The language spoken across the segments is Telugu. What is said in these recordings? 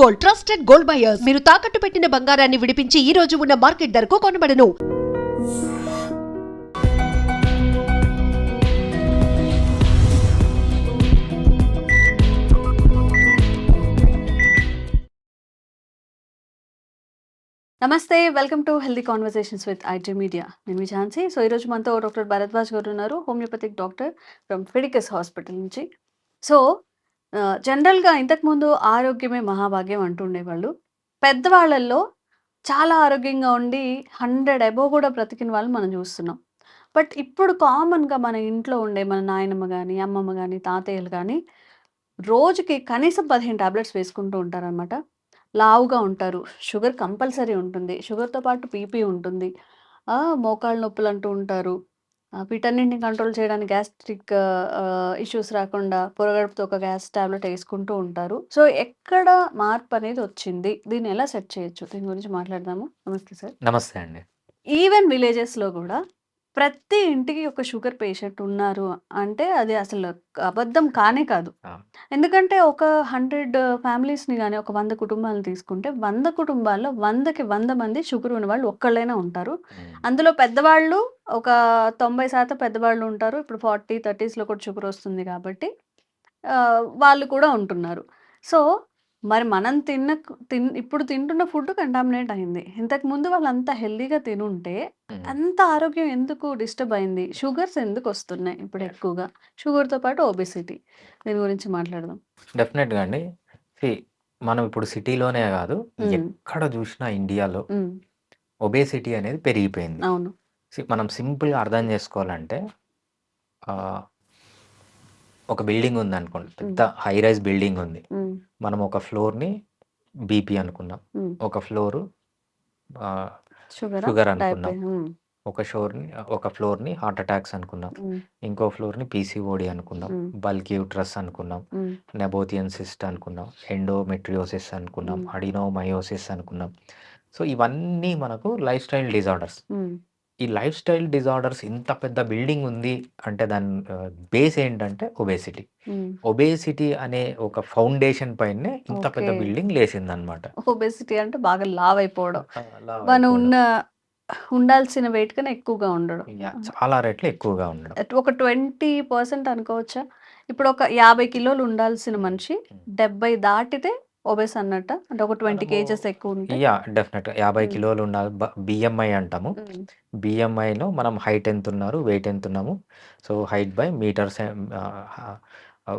Gold, trusted gold buyers. మీరు తాకట్టు పెట్టిన బంగారాన్ని విడిపించి ఈ రోజు ఉన్న మార్కెట్ ధరకు కొనబడను. నమస్తే, welcome to healthy conversations with IT media. నేను మీ ఝాన్సీ. సో ఈరోజు మనతో డాక్టర్ భరద్వాజ్ గారు ఉన్నారు, homeopathic doctor from Fidicus hospital నుంచి. సో జనరల్గా ఇంతకుముందు ఆరోగ్యమే మహాభాగ్యం అంటుండేవాళ్ళు. పెద్దవాళ్ళల్లో చాలా ఆరోగ్యంగా ఉండి 100 అబోవ్ కూడా బ్రతికిన వాళ్ళు మనం చూస్తున్నాం. బట్ ఇప్పుడు కామన్గా మన ఇంట్లో ఉండే మన నాయనమ్మ కానీ, అమ్మమ్మ కానీ, తాతయ్యలు కానీ రోజుకి కనీసం 15 టాబ్లెట్స్ వేసుకుంటూ ఉంటారనమాట. లావుగా ఉంటారు. షుగర్ కంపల్సరీ ఉంటుంది. షుగర్‌తో పాటు బీపీ ఉంటుంది. మోకాళ్ళ నొప్పులు అంటూ ఉంటారు. వీటన్నిటిని కంట్రోల్ చేయడానికి గ్యాస్ట్రిక్ ఇష్యూస్ రాకుండా పొరగడుపుతో ఒక గ్యాస్ టాబ్లెట్ ఏసుకుంటూ ఉంటారు. సో, ఎక్కడ మార్పనేది వచ్చింది? దీన్ని ఎలా సెట్ చేయొచ్చు? దీని గురించి మాట్లాడదాము. నమస్తే సార్. నమస్తే అండి. ఈవెన్ విలేజెస్‌లో గూడా ప్రతి ఇంటికి ఒక షుగర్ పేషెంట్ ఉన్నారు అంటే అది అసలు అబద్ధం కానే కాదు. ఆ! ఎందుకంటే ఒక 100 ఫ్యామిలీస్‌ని గాని, ఒక 100 కుటుంబాలను తీసుకుంటే 100 కుటుంబాల్లో 100కి 100 మంది షుగర్ ఉన్నవాళ్ళు ఒక్కళ్ళైనా ఉంటారు. హ్మ్. అందులో పెద్దవాళ్ళు ఒక 90% పెద్దవాళ్ళు ఉంటారు. ఇప్పుడు 40, 30స్‌లో కూడా షుగర్ వస్తుంది కాబట్టి వాళ్ళు కూడా ఉంటున్నారు. సో, మరి మనం ఇప్పుడు తింటున్న ఫుడ్ కంటామినేట్ అయింది. ఇంతకుముందు వాళ్ళంతా హెల్తీగా తినుంటే హ్మ్. అంత ఆరోగ్యం ఎందుకు డిస్టర్బ్ అయింది? షుగర్స్ ఎందుకొస్తున్నాయి ఇప్పుడు ఎక్కువగా? షుగర్‌తో పాటు ఒబెసిటీ. దీని గురించి మాట్లాడదాం. డెఫినెట్‌గా అండి. సీ మనం ఇప్పుడు సిటీలోనే గాదు, హ్మ్. ఎక్కడ జూషినా ఇండియాలో హ్మ్. ఒబేసిటీ అనేది పెరిగిపోయింది. అవును. మనం సింపుల్‌గా అర్థం జేసుకోవాలంటే ఆహ్, ఒక బిల్డింగ్ ఉందనుకోండి. పెద్ద హై రైజ్ బిల్డింగ్ ఉంది. హ్మ్. మనం ఒక ఫ్లోర్‌ని బీపీ అనుకున్నాం. హ్మ్. ఒక ఫ్లోరు ఆహ్, షుగరా? షుగర్ అనుకున్నాం. హ్మ్. ఒక ఫ్లోర్‌ని హార్ట్ అటాక్స్ అనుకున్నాం. హ్మ్. ఇంకో ఫ్లోర్‌ని పీసీఓడీ అనుకున్నాం. హ్మ్. బల్కీ యూట్రస్ అనుకున్నాం. హ్మ్. నెబోథియన్ సిస్ట్ అనుకున్నాం. ఎండోమెట్రియోసిస్ అనుకున్నాం. హ్మ్. అడినోమయోసిస్ అనుకున్నాం. సో, ఇవన్నీ మనకు లైఫ్ స్టైల్ డిజార్డర్స్. హ్మ్. ఈ లైఫ్ స్టైల్ డిజార్డర్స్ ఇంత పెద్ద బిల్డింగ్ ఉంది అంటే దాని బేస్ ఏంటంటే ఒబేసిటీ. హ్మ్. ఒబేసిటీ అనే ఒక ఫౌండేషన్ పైనే ఇంత పెద్ద ఓకే. బిల్డింగ్ లేసిందనమాట. ఒబెసిటీ అంటే బాగా లావైపోవడం. అలా మనం అయిపోవడం. ఉండాల్సిన వెయిట్ కన్నా ఎక్కువగా ఉండడం. చాలా రెట్లు ఎక్కువగా ఉండడం. ఒక 20% అనుకోవచ్చా? ఇప్పుడు ఒక 50 కిలోలు ఉండాల్సిన హ్మ్. మనిషి హ్మ్. 70 దాటితే ఒబెస్ అన్నట్టా? అంటే ఒక 20 మనము కేజెస్ ఎక్కువుంటే? డెఫినెట్‌గా 50 హ్మ్. కిలోలు ఉండాలి. బీఎంఐ అంటాము. హ్మ్. బీఎంఐలో మనం హైట్ ఎంతున్నారు, వెయిట్ ఎంతున్నాము. So, height by meters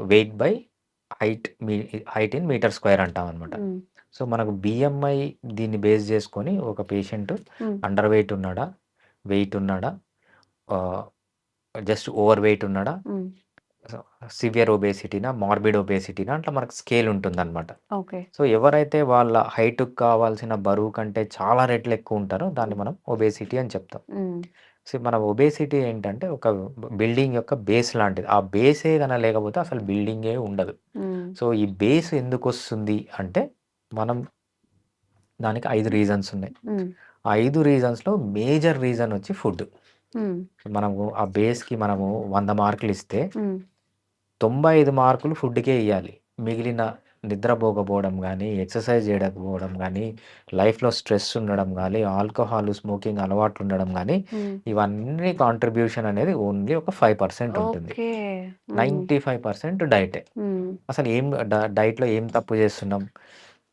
weight by height in meter square అంటామనమాట. హ్మ్. సో, మనకు బీఎంఐ దీన్ని బేస్ చేసుకొని ఒక పేషెంట్ హ్మ్. అండర్ వెయిట్ ఉన్నాడా? వెయిట్ ఉన్నాడా? ఆహ్, జస్ట్ ఓవర్ వెయిట్ ఉన్నాడా? హ్మ్. సో, సివియర్ ఒబేసిటీనా? మార్బిడ్ ఒబేసిటీనా? అట్లా మనకు స్కేల్ ఉంటుందనమాట. ఓకే. సో, ఎవరైతే వాళ్ళ హైట్‌కి కావాల్సిన బరువు కంటే చాలా రెట్లు ఎక్కువ ఉంటారో దాన్ని హ్మ్. మనం ఒబేసిటీ అని చెప్తాం. హ్మ్. సో, మన ఒబేసిటీ ఏంటంటే ఒక బిల్డింగ్ యొక్క బేస్ లాంటిది. ఆ బేసే గన లేకపోతే అసలు బిల్డింగే ఉండదు. హ్మ్. సో, ఈ బేస్ ఎందుకొస్తుంది అంటే మనం దానికి 5 రీజన్స్ ఉన్నాయి. హ్మ్. ఆ 5 రీజన్స్‌లో మేజర్ రీజన్ వచ్చి ఫుడ్. హ్మ్. మనము ఆ బేస్‌కి మనము 100 మార్కులిస్తే హ్మ్. 95 మార్కులు ఫుడ్‌కే ఇయ్యాలి. మిగిలిన నిద్రపోకపోవడం గానీ, ఎక్సర్సైజ్ చేయకపోవడం గానీ, లైఫ్‌లో స్ట్రెస్ ఉండడం గానీ, ఆల్కహాల్, స్మోకింగ్ అలవాట్లుండడం గానీ, హ్మ్. ఇవన్నీ కాంట్రిబ్యూషన్ అనేది ఓన్లీ ఒక 5% ఉంటుంది. ఓకే. హ్మ్. 95% డైటే. హ్మ్. అసలు ఏం డైట్‌లో ఏం తప్పు చేస్తున్నాం?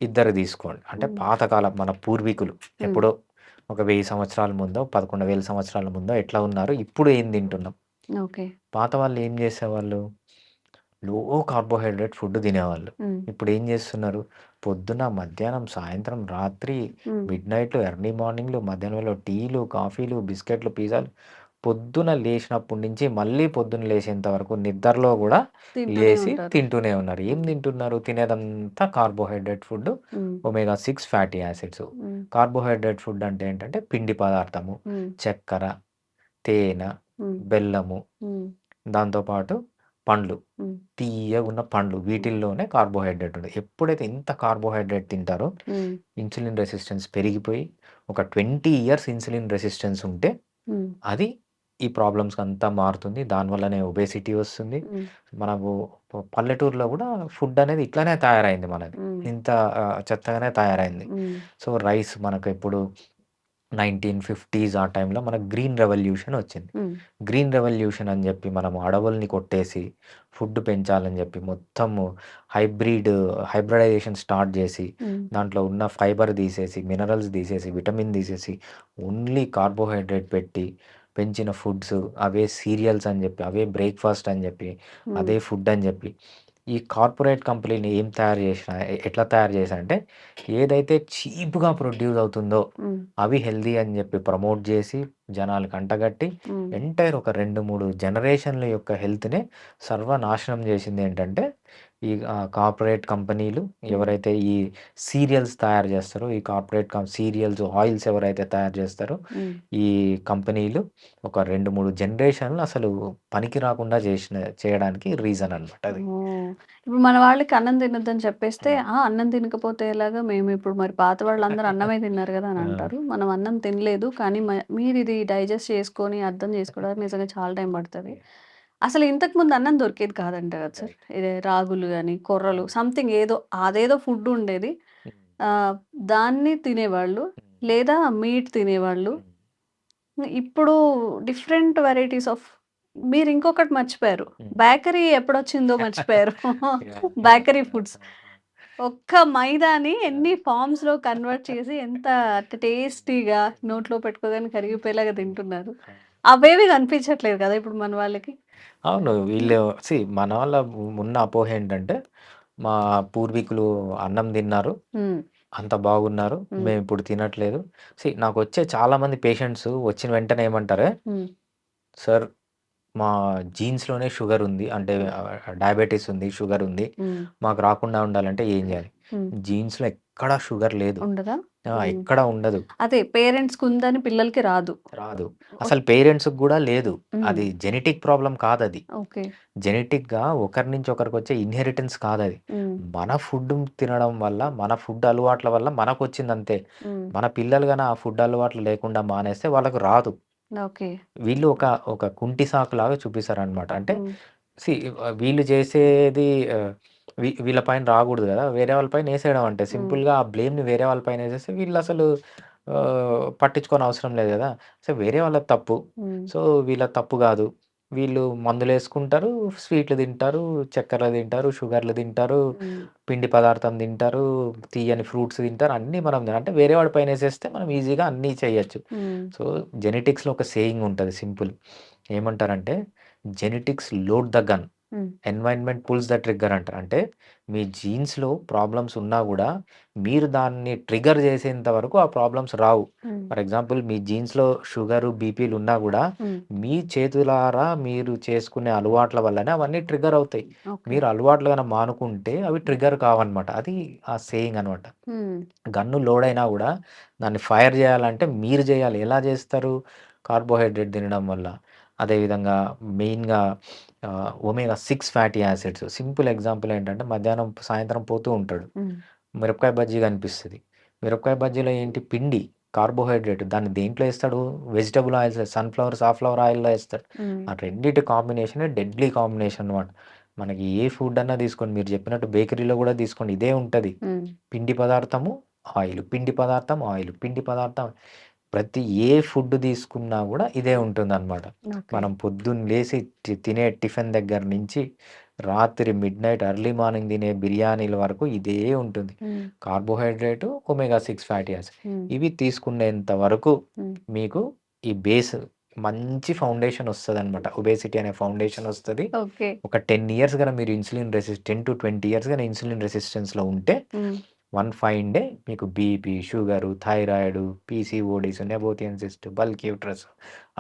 ఇద్దరు తీసుకోండి. అంటే హ్మ్. పాతకాలం మన పూర్వీకులు హ్మ్. ఎప్పుడో ఒక 1000 సంవత్సరాల ముందో, 11,000 సంవత్సరాల ముందో ఎట్లా ఉన్నారు? ఇప్పుడు ఏం తింటున్నాం? ఓకే. పాత వాళ్ళు ఏం చేసేవాళ్ళు? లో కార్బోహైడ్రేట్ ఫుడ్ తినేవాళ్ళు. హ్మ్. ఇప్పుడేం జేస్తున్నారు? పొద్దున, మధ్యాహ్నం, సాయంత్రం, రాత్రి, హ్మ్. మిడ్‌నైట్‌లు, ఎర్లీ మార్నింగ్‌లు, మధ్యాహ్నం వేళలో టీలు, కాఫీలు, బిస్కెట్‌లు, పిజ్జాలు పొద్దున లేచినప్పటి నుంచి మళ్ళీ పొద్దున లేచేంత వరకు నిద్రలో గూడా తింటూనే లేసి ఉంటారు. తింటూనే ఉన్నారు. ఏం హ్మ్. తింటున్నారు? తినేదంతా కార్బోహైడ్రేట్ ఫుడ్డు, హ్మ్. Omega 6 fatty acids. హ్మ్. కార్బోహైడ్రేట్ ఫుడ్ అంటే ఏంటంటే పిండి పదార్థము, హ్మ్. చక్కెర, తేనె, హ్మ్. బెల్లము, హ్మ్. దాంతో పాటు పండ్లు. హ్మ్. తియ్యగున్న పండ్లు హ్మ్. వీటిల్లోనే కార్బోహైడ్రేట్ ఉంటది. ఎప్పుడైతే ఇంత కార్బోహైడ్రేట్ తింటారో హ్మ్. ఇన్సులిన్ రెసిస్టెన్స్ పెరిగిపోయి ఒక 20 ఇయర్స్ ఇన్సులిన్ రెసిస్టెన్స్ ఉంటే హ్మ్. అది ఈ ప్రాబ్లమ్స్ అంతా మారుతుంది. దానివల్లనే ఒబేసిటీ వస్తుంది. హ్మ్. మనకు పల్లెటూరులో గూడా ఫుడ్ అనేది ఇట్లనే తయారైంది మనది. హ్మ్. ఇంత చెత్తగానే తయారైంది. హ్మ్. సో, రైస్ మనకెప్పుడు 1950s ఆ టైంలో మనకు గ్రీన్ రెవల్యూషన్ వచ్చింది. హ్మ్. గ్రీన్ రెవల్యూషన్ అని జెప్పి మనము అడవుల్ని కొట్టేసి ఫుడ్ పెంచాలని జెప్పి మొత్తము హైబ్రిడైజేషన్ స్టార్ట్ జేసి హ్మ్. దాంట్లో ఉన్న ఫైబర్ తీసేసి, మినరల్స్ తీసేసి, విటమిన్ తీసేసి ఓన్లీ కార్బోహైడ్రేట్ పెట్టి పెంచిన ఫుడ్స్, అవే సీరియల్స్ అని జెప్పి, అవే బ్రేక్‌ఫాస్ట్ అని జెప్పి, హ్మ్. అదే ఫుడ్ అని జెప్పి, ఈ కార్పొరేట్ కంపెనీలు ఏం తయారు చేసినా ఎట్లా తయారు చేశాయంటే ఏదైతే చీప్‌గా ప్రొడ్యూస్ అవుతుందో హ్మ్. అవి హెల్తీ అని జెప్పి ప్రమోట్ జేసి జనాలకి అంటగట్టి హ్మ్. ఎంటైర్ ఒక 2, 3 జనరేషన్‌ల యొక్క హెల్త్‌నే సర్వనాశనం జేసిందేంటంటే ఈ కార్పొరేట్ కంపెనీలు హ్మ్. ఎవరైతే ఈ సీరియల్స్ తయారు జేస్తారో, ఈ కార్పొరేట్ సీరియల్స్, ఆయిల్స్ ఎవరైతే తయారు జేస్తారో హ్మ్. ఈ కంపెనీలు ఒక 2, 3 జనరేషన్‌లు అసలు పనికి రాకుండా చేయడానికి రీజన్ అనమాట అది. ఓహ్! ఇప్పుడు మన వాళ్ళకి అన్నం తినొద్దని చెప్పేస్తే, హ్మ్. అన్నం తినకపోతే ఎలాగా? మేమిప్పుడు మరి పాత వాళ్ళందరూ అన్నమే తిన్నారు గదా! అని ఆ! అంటారు. మనం అన్నం తినలేదు. కానీ మీరిది డైజెస్ట్ చేసుకొని, అర్థం చేసుకోవడానికి నిజంగా చాలా టైం పడతది. అసలు ఇంతకుముందు అన్నం దొరికేది కాదంట గదా సార్? రైట్. ఇదే రాగులు గాని, కొర్రలు అవును. సంథింగ్ ఏదో అదేదో ఫుడ్ ఉండేది. హ్మ్. దాన్ని తినేవాళ్ళు. హ్మ్. లేదా మీట్ తినేవాళ్ళు. హ్మ్. ఇప్పుడు డిఫరెంట్ వెరైటీస్ ఆఫ్ మీరింకొకటి మర్చిపోయారు. హ్మ్. బేకరీ ఎప్పుడొచ్చిందో మర్చిపోయారు. యాహ్! Bakery foods. ఆ! ఒక్క మైదాని ఎన్ని ఫార్మ్స్‌లో కన్వర్ట్ చేసి ఎంత టేస్టీగా నోట్లో పెట్టుకోగానే కరిగిపోయేలాగా తింటున్నారు. ఆ! అవేవి కనిపించట్లేదు కదా! ఇప్పుడు మన వాళ్ళకి. అవును. హ్మ్. వీళ్ళు మన వాళ్ళ ఉన్న అపోహ ఏంటంటే, మా పూర్వీకులు అన్నం తిన్నారు. హ్మ్. అంత బాగున్నారు. హ్మ్. మేమిప్పుడు తినట్లేదు. నాకొచ్చే చాలామంది పేషెంట్స్ వచ్చిన వెంటనే ఏమంటారు, హ్మ్. "సార్ మా జీన్స్‌లోనే షుగర్ ఉంది. అంటే హ్మ్. డయాబెటిస్ ఉంది, షుగర్ ఉంది. హ్మ్. మాకు రాకుండా ఉండాలంటే ఏం చేయాలి?" హ్మ్. జీన్స్‌లో ఎక్కడా షుగర్ లేదు. ఉండదా? ఆ! హ్మ్. ఎక్కడ ఉండదు. అదే పేరెంట్స్‌కుందని పిల్లలకి రాదు. రాదు. ఒచ్ అసలు పేరెంట్స్‌కి గూడా లేదు. హ్మ్. అది జెనెటిక్ ప్రాబ్లమ్ కాదది. ఓకే. జెనెటిక్‌గా ఒకరి నుంచి ఒకరికొచ్చే ఇన్‌హెరిటెన్స్ కాదది. హ్మ్. మన ఫుడ్ తినడం వల్ల, మన ఫుడ్ అలవాట్ల వల్ల మనకొచ్చిందంతే. హ్మ్. మన పిల్లలు గాని ఆ ఫుడ్ అలవాట్లు లేకుండా మానేస్తే వాళ్ళకి రాదు. ఓకే. వీళ్ళు ఒక కుంటి సాకులాగా చూపిస్తారనమాట. అంటే హ్మ్. సీ వీళ్ళు చేసేది వీళ్ళ పైన రాకూడదు గదా! వేరే వాళ్ళ పైన ఏసేయడం అంటే హ్మ్. సింపుల్‌గా ఆ బ్లేమ్‌ని వేరే వాళ్ళ పైన ఏసేస్తే వీళ్ళసలు పట్టించుకోనవసరం లేదు గదా! సో, వేరే వాళ్ళది తప్పు. హ్మ్. సో, వీళ్ళది తప్పు గాదు. వీళ్ళు మందులేసుకుంటారు, స్వీట్లు తింటారు, చక్కెరలు తింటారు, షుగర్లు తింటారు, హ్మ్. పిండి పదార్థం తింటారు, తీయని ఫ్రూట్స్ తింటారు. అన్నీ మనం అంటే వేరే వాడి పైనేసేస్తే మనం ఈజీగా అన్నీ చేయొచ్చు. హ్మ్. సో, జెనెటిక్స్‌లో ఒక సేయింగ్ ఉంటది సింపుల్. ఏమంటారంటే, "జెనెటిక్స్ లోడ్ ద గన్. హ్మ్. ఎన్వైర్న్‌మెంట్ పుల్స్ ద ట్రిగ్గర్" అంటారు. అంటే మీ జీన్స్‌లో ప్రాబ్లమ్స్ ఉన్నా గూడా మీరు దాన్ని ట్రిగ్గర్ చేసేంత వరకు ఆ ప్రాబ్లమ్స్ రావు. హ్మ్. ఫర్ ఎగ్జాంపుల్ మీ జీన్స్‌లో షుగరు, బీపీలు ఉన్నా గూడా హ్మ్. మీ చేతులారా మీరు చేసుకునే అలవాట్ల వల్లనే అవన్నీ ట్రిగ్గర్ అవుతాయి. ఓకే. మీరు అలవాట్లు గాన మానుకుంటే అవి ట్రిగ్గర్ కావన్నమాట. అది ఆ సేయింగ్ అనమాట. హ్మ్. గన్ను లోడ్ అయినా గూడా దాన్ని ఫైర్ జేయాలంటే మీరు జేయాలి. ఎలా జేస్తారు? కార్బోహైడ్రేట్ తినడం వల్ల. అదేవిధంగా మెయిన్‌గా omega 6 fatty acids. Simple example ఏంటంటే మధ్యాహ్నం, సాయంత్రం పోతూ ఉంటాడు. హ్మ్. మిరపకాయ బజ్జీ కనిపిస్తది. మిరపకాయ బజ్జీలో ఏంటి పిండి, కార్బోహైడ్రేట్. దాన్ని దేంట్లో ఏస్తాడు? వెజిటబుల్ ఆయిల్స్, సన్‌ఫ్లవర్, సాఫ్లవర్ ఆయిల్‌లో ఏస్తాడు. హ్మ్. ఆ రెండిటి కాంబినేషనే డెడ్లీ కాంబినేషన్ అన్నమాట. మనకి ఏ ఫుడ్ అన్నా తీసుకోండి. మీరు చెప్పినట్టు బేకరీలో గూడా తీసుకోండి. ఇదే ఉంటది. హ్మ్. పిండి పదార్థము, ఆయిలు. పిండి పదార్థం, ఆయిలు. పిండి పదార్థం ప్రతి ఏ ఫుడ్ తీసుకున్నా గూడా ఇదే ఉంటుందనమాట. ఓకే. మనం పొద్దున్న లేసి తినే టిఫిన్ దగ్గర నుంచి రాత్రి మిడ్‌నైట్, ఎర్లీ మార్నింగ్ తినే బిర్యానీల వరకు ఇదే ఉంటుంది. హ్మ్. Carbohydrate, omega 6 fatty acid. హ్మ్. ఇవి తీసుకునేంత వరకు హ్మ్. మీకు ఈ బేస్ మంచి ఫౌండేషన్ ఒస్తదనమాట. ఒబేసిటీ అనే ఫౌండేషన్ ఒస్తది. ఓకే. ఒక 10 ఇయర్స్ గన మీరు 10-20 ఇయర్స్ గాని ఇన్సులిన్ రెసిస్టెన్స్‌లో ఉంటే హ్మ్. వన్ ఫైన్ డే మీకు BP, sugar, thyroid, PCODs, nabothian cyst, bulk uterus,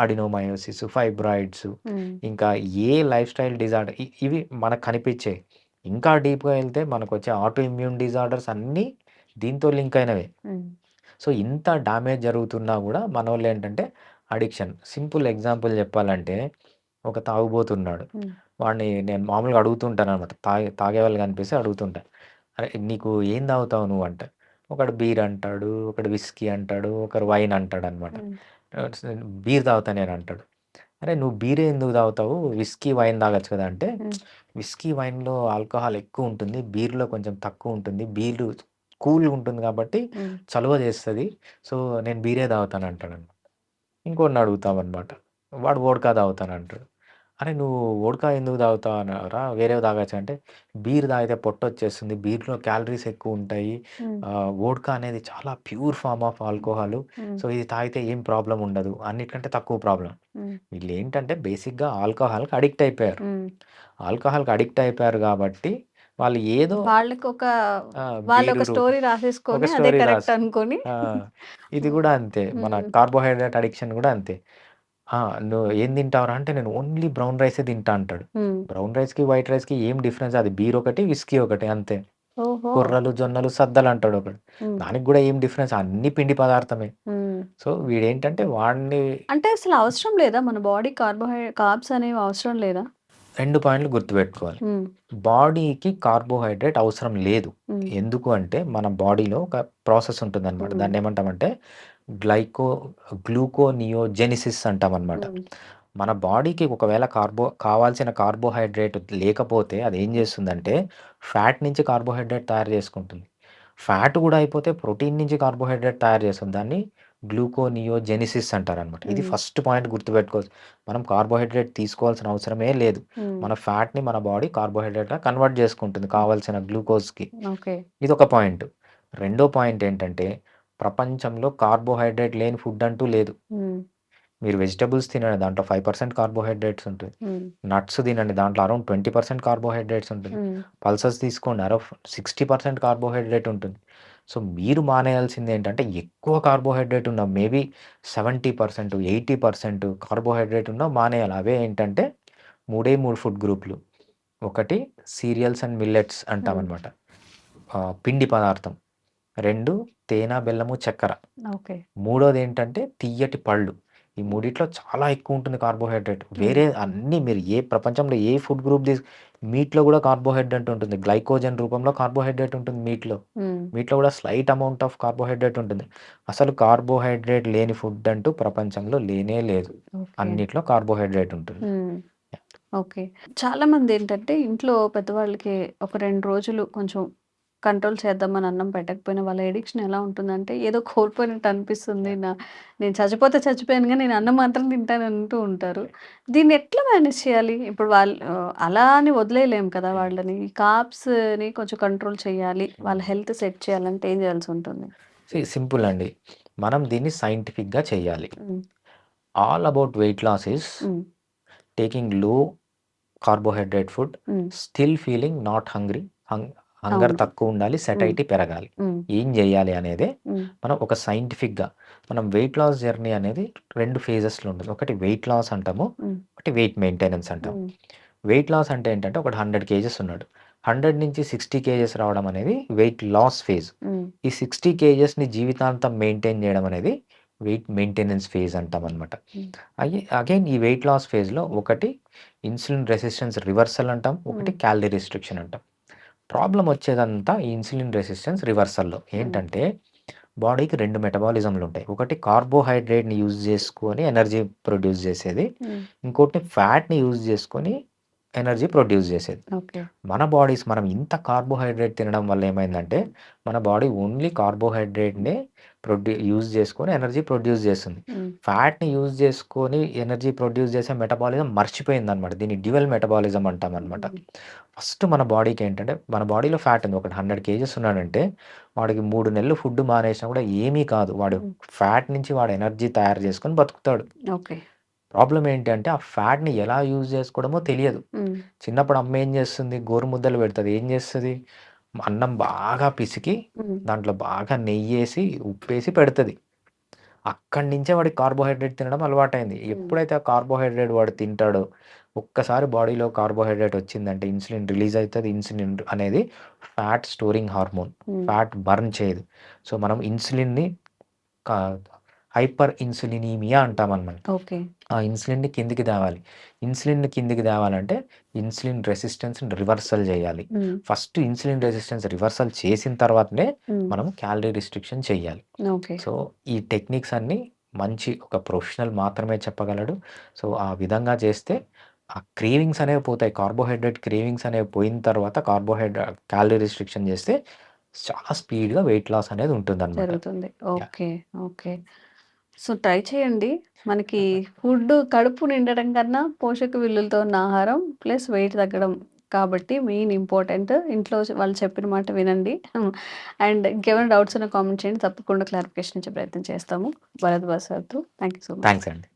adenomyosis, fibroids hmm. ఇంకా ఏ లైఫ్ స్టైల్ డిజార్డర్ ఇవి మనకు కనిపించేయి. ఇంకా డీప్‌గా ఎళ్తే మనకొచ్చే ఆటో ఇమ్యూన్ డిజార్డర్స్ అన్నీ దీంతో లింక్ అయినవే. హ్మ్. సో, ఇంత డ్యామేజ్ జరుగుతున్నా గూడా మనోళ్ళేంటంటే అడిక్షన్. సింపుల్ ఎగ్జాంపుల్ జెప్పాలంటే ఒక తాగుబోతున్నాడు. హ్మ్. వాడిని నేను మామూలుగా అడుగుతుంటాననమాట. తాగేవాళ్ళు కనిపిస్తే అడుగుతుంటా. "అరే! నీకు ఏం తాగుతావు నువ్వు" అంటా. ఒకడు బీర్ అంటాడు, ఒకడు విస్కీ అంటాడు, ఒకరు వైన్ అంటాడనమాట. హ్మ్. బీర్ తాగుతా నేనంటాడు. "అరే! నువ్వు బీరే ఎందుకు తాగుతావు? విస్కీ, వైన్ తాగొచ్చు కదా!" అంటే, హ్మ్. "విస్కీ, వైన్‌లో ఆల్కహాల్ ఎక్కువుంటుంది. బీర్‌లో కొంచెం తక్కువుంటుంది. బీరు కూల్‌గా ఉంటుంది కాబట్టి హ్మ్. చలువ చేస్తది. సో, నేను బీరే తాగుతాను" అంటాడన్నమాట. ఇంకోడిని అడుగుతామన్నమాట. వాడు వోడ్కా తాగుతానంటాడు. "అరే! నువ్వు వోడ్కా ఎందుకు తాగుతావు అనరా? వేరేవి తాగొచ్చు" అంటే, "బీర్ తాగితే పొట్టొచ్చేస్తుంది. బీర్‌లో క్యాలరీస్ ఎక్కువుంటాయి. హ్మ్. వోడ్కా అనేది చాలా ప్యూర్ ఫార్మ్ ఆఫ్ ఆల్కహాలు. హ్మ్. సో, ఇది తాగితే ఏం ప్రాబ్లమ్ ఉండదు. అన్నిటికంటే తక్కువ ప్రాబ్లమ్." హ్మ్. వీళ్ళేంటంటే బేసిక్‌గా ఆల్కహాల్‌కి అడిక్ట్ అయిపోయారు. హ్మ్. ఆల్కహాల్‌కి అడిక్ట్ అయిపోయారు గాబట్టి, వాళ్ళు ఏదో వాళ్ళకొక బీరు వాళ్ళొక స్టోరీ ఒక రాసేసుకొని అదే స్టోరీ కరెక్ట్ రాసి అనుకోని ఆ! ఇది హ్మ్. గూడా అంతే. మన హ్మ్. కార్బోహైడ్రేట్ అడిక్షన్ గూడా అంతే. ఆ! "నువ్వు ఏం తింటావురా?" అంటే, "నేను ఓన్లీ బ్రౌన్ రైసే తింటా" అంటాడు. హ్మ్. బ్రౌన్ రైస్‌కి, వైట్ రైస్‌కి ఏం డిఫరెన్స్? అది బీర్ ఒకటి, విస్కీ ఒకటి అంతే. ఓహో! కొర్రలు, జొన్నలు, సద్దలంటాడొకడు. హ్మ్. దానికి గూడా ఏం డిఫరెన్స్? అన్నీ పిండి పదార్థమే. హ్మ్. సో, వీడేంటంటే వాడిని అంటే అసలు అవసరం లేదా? మన బాడీ కార్బ్స్ అనేవి అవసరం లేదా? 2 పాయింట్లు గుర్తుపెట్టుకోవాలి. హ్మ్. బాడీకి కార్బోహైడ్రేట్ అవసరం లేదు. హ్మ్. ఎందుకు అంటే మన బాడీలో ఒక ప్రాసెస్ ఉంటుందనమాట. హ్మ్. దాన్నేమంటామంటే గ్లైకో గ్లూకోనియోజెనిసిస్ అంటామనమాట. హ్మ్. మన బాడీకి ఒకవేళ కావాల్సిన కార్బోహైడ్రేట్ లేకపోతే అదేం చేస్తుందంటే ఫ్యాట్ నుంచి కార్బోహైడ్రేట్ తయారు చేసుకుంటుంది. ఫ్యాట్ గూడా అయిపోతే ప్రోటీన్ నుంచి కార్బోహైడ్రేట్ తయారు చేస్తుంది. దాన్ని గ్లూకోనియోజెనిసిస్ అంటారనమాట. ఇది హ్మ్. ఫస్ట్ పాయింట్ గుర్తుపెట్టుకోవాలి. మనం కార్బోహైడ్రేట్ తీసుకోవాల్సిన అవసరమే లేదు. హ్మ్. మన ఫ్యాట్‌ని మన బాడీ కార్బోహైడ్రేట్‌గా కన్వర్ట్ చేసుకుంటుంది హ్మ్. కావాల్సిన గ్లూకోజ్‌కి. ఓకే. ఇదొక పాయింట్. రెండో పాయింట్ ఏంటంటే, ప్రపంచంలో కార్బోహైడ్రేట్ లేని ఫుడ్ అంటూ లేదు. హ్మ్. మీరు వెజిటబుల్స్ తినండి దాంట్లో 5% కార్బోహైడ్రేట్స్ ఉంటుంది. హ్మ్. నట్స్ తినండి దాంట్లో అరౌండ్ 20% కార్బోహైడ్రేట్స్ ఉంటుంది. హ్మ్. పల్సెస్ తీసుకోండి 60% కార్బోహైడ్రేట్ ఉంటుంది. సో, మీరు మానేయాల్సిందేంటంటే ఎక్కువ కార్బోహైడ్రేట్ ఉన్న మేబీ 70%, 80% కార్బోహైడ్రేట్ ఉన్న మానేయాలి. అవే ఏంటంటే 3 ఫుడ్ గ్రూప్‌లు. ఒకటి సీరియల్స్ అండ్ మిల్లెట్స్ హ్మ్. అంటామనమాట. పిండి పదార్థం. 2 తేనె, బెల్లము, చక్కెర. ఓకే. మూడోదేంటంటే తియ్యటి పళ్ళు. ఈ మూడిట్లో చాలా ఎక్కువుంటుంది కార్బోహైడ్రేట్. హ్మ్. వేరే అన్నీ మీరు ప్రపంచంలో ఏ ఫుడ్ గ్రూప్ మీట్‌లో గూడా కార్బోహైడ్రేట్ ఉంటుంది. గ్లైకోజన్ రూపంలో కార్బోహైడ్రేట్ ఉంటుంది మీట్‌లో. హ్మ్. మీట్‌లో గూడా స్లైట్ అమౌంట్ ఆఫ్ కార్బోహైడ్రేట్ ఉంటుంది. అసలు కార్బోహైడ్రేట్ లేని ఫుడ్ అంటూ ప్రపంచంలో లేనే లేదు. ఓకే. అన్నిట్లో కార్బోహైడ్రేట్ ఉంటుంది. హ్మ్. ఓకే. చాలామందేంటంటే ఇంట్లో పెద్దవాళ్ళకి ఒక 2 రోజులు కొంచెం కంట్రోల్ చేద్దామని అన్నం పెట్టకపోయినా వాళ్ళ ఎడిక్షన్ ఎలా ఉంటుందంటే ఏదో కోల్పోయినట్టు అనిపిస్తుంది. నేను చచ్చిపోతే చచ్చిపోయాను గానీ నేను అన్నం మాత్రం తింటానంటూ ఉంటారు. దీన్ని ఎట్లా మేనేజ్ చేయాలి? ఇప్పుడు అలా అని వదిలేయలేం కదా వాళ్ళని. ఈ కార్బ్స్‌ని కొంచెం కంట్రోల్ చేయాలి. వాళ్ళ హెల్త్ సెట్ చేయాలంటే ఏం చేయాల్సుంటుంది? సింపుల్ అండి. మనం దీన్ని సైంటిఫిక్‌గా చేయాలి. Hmm. All about weight loss is hmm. Taking low carbohydrate food, hmm. Still feeling not hungry. Hunger అవును. తక్కువుండాలి, హ్మ్. సటైటీ పెరగాలి. హ్మ్. ఏం జేయాలి అనేదే హ్మ్. మనం ఒక సైంటిఫిక్‌గా మనం వెయిట్ లాస్ జర్నీ అనేది 2 ఫేజెస్‌లో ఉంటుంది. ఒకటి వెయిట్ లాస్ అంటాము. హ్మ్. ఒకటి వెయిట్ మెయింటెనెన్స్ అంటాం. హ్మ్. వెయిట్ లాస్ అంటే ఏంటంటే ఒకడు 100 కేజెస్ ఉన్నాడు. 100 నుంచి 60 కేజెస్ రావడం అనేది వెయిట్ లాస్ ఫేజ్. హ్మ్. ఈ 60 కేజెస్‌ని జీవితాంతం మెయింటైన్ జేయడం అనేది వెయిట్ మెయింటెనెన్స్ ఫేజ్ అంటామనమాట. హ్మ్. అగైన్ ఈ వెయిట్ లాస్ ఫేజ్‌లో ఒకటి ఇన్సులిన్ రెసిస్టెన్స్ రివర్సల్ అంటాం. ఒకటి హ్మ్. క్యాలరీ రిస్ట్రిక్షన్ అంటాం. ప్రాబ్లమ్ వచ్చేదంతా ఈ ఇన్సులిన్ రెసిస్టెన్స్ రివర్సల్‌లో. హ్మ్. ఏంటంటే బాడీకి 2 మెటబాలిజమ్‌లుంటాయి. ఒకటి కార్బోహైడ్రేట్‌ని యూజ్ చేసుకొని ఎనర్జీ ప్రొడ్యూస్ చేసేది. హ్మ్. ఇంకోటి ఫ్యాట్‌ని యూజ్ చేసుకొని ఎనర్జీ ప్రొడ్యూస్ చేసేది. ఓకే. మనం ఇంత కార్బోహైడ్రేట్ తినడం వల్ల ఏమైందంటే, మన బాడీ ఓన్లీ కార్బోహైడ్రేట్‌నే యూజ్ చేసుకొని ఎనర్జీ ప్రొడ్యూస్ చేస్తుంది. హ్మ్. ఫ్యాట్‌ని యూజ్ చేసుకొని ఎనర్జీ ప్రొడ్యూస్ చేసే మెటబాలిజం మర్చిపోయిందనమాట. దీన్ని డ్యూయల్ మెటబాలిజం అంటామనమాట. హ్మ్. ఫస్ట్ మన బాడీకి ఏంటంటే, మన బాడీలో ఫ్యాట్ ఉంది. ఒకడు 100 కేజెస్ ఉన్నాడంటే, వాడికి 3 నెలలు ఫుడ్ మానేసినా కూడా ఏమీ కాదు. వాడు హ్మ్. ఫ్యాట్ నుంచి వాడు ఎనర్జీ తయారు చేసుకొని బతుకుతాడు. ఓకే. ప్రాబ్లమ్ ఏంటి అంటే, ఆ ఫ్యాట్‌ని ఎలా యూజ్ చేసుకోవడమో తెలియదు. హ్మ్. చిన్నప్పుడు అమ్మ ఏం చేస్తుంది? గోరుముద్దలు పెడతది. ఏం చేస్తది? అన్నం బాగా పిసికి, హ్మ్. దాంట్లో బాగా నెయ్యేసి, ఉప్పేసి పెడతది. అక్కడి నుంచే వాడికి కార్బోహైడ్రేట్ తినడం అలవాటైంది. హ్మ్. ఎప్పుడైతే ఆ కార్బోహైడ్రేట్ వాడు తింటాడో, ఒక్కసారి బాడీలో కార్బోహైడ్రేట్ వచ్చిందంటే ఇన్సులిన్ రిలీజ్ అయితది. ఇన్సులిన్ అనేది ఫ్యాట్ స్టోరింగ్ హార్మోన్. హ్మ్. ఫ్యాట్ బర్న్ చేయదు. సో, మనం ఇన్సులిన్‌ని క హైపర్ ఇన్సులినీమియా అంటామనమాట. ఓకే. ఆ ఇన్సులిన్‌ని కిందికి తేవాలి. ఇన్సులిన్‌ని కిందికి తేవాలంటే ఇన్సులిన్ రెసిస్టెన్స్‌ని రివర్సల్ చేయాలి. హ్మ్. ఫస్ట్ ఇన్సులిన్ రెసిస్టెన్స్ రివర్సల్ చేసిన తర్వాతనే హ్మ్. మనం క్యాలరీ రిస్ట్రిక్షన్ చేయాలి. ఓకే. సో, ఈ టెక్నిక్స్ అన్నీ మంచి ఒక ప్రొఫెషనల్ మాత్రమే చెప్పగలడు. సో, ఆ విధంగా చేస్తే ఆ క్రేవింగ్స్ అనేవి పోతాయి. కార్బోహైడ్రేట్ క్రేవింగ్స్ అనేవి పోయిన తర్వాత క్యాలరీ రిస్ట్రిక్షన్ చేస్తే చాలా స్పీడ్‌గా వెయిట్ లాస్ అనేది ఉంటుందనమాట. జరుగుతుంది. Yeah! Okay. Okay. So, try చేయండి. మనకి ఫుడ్ కడుపు నిండడం కన్నా పోషక విలువలతో ఉన్న ఆహారం ప్లస్ వెయిట్ తగ్గడం కాబట్టి మెయిన్ ఇంపార్టెంట్. ఇంట్లో వాళ్ళు చెప్పిన మాట వినండి. అండ్ ఇంకేమైనా డౌట్స్ ఉన్నా కామెంట్ చేయండి. తప్పకుండా క్లారిఫికేషన్ ఇచ్చే ప్రయత్నం చేస్తాము భరద్వాజ్ సార్‌తో. Thank you so much. Thanks అండి.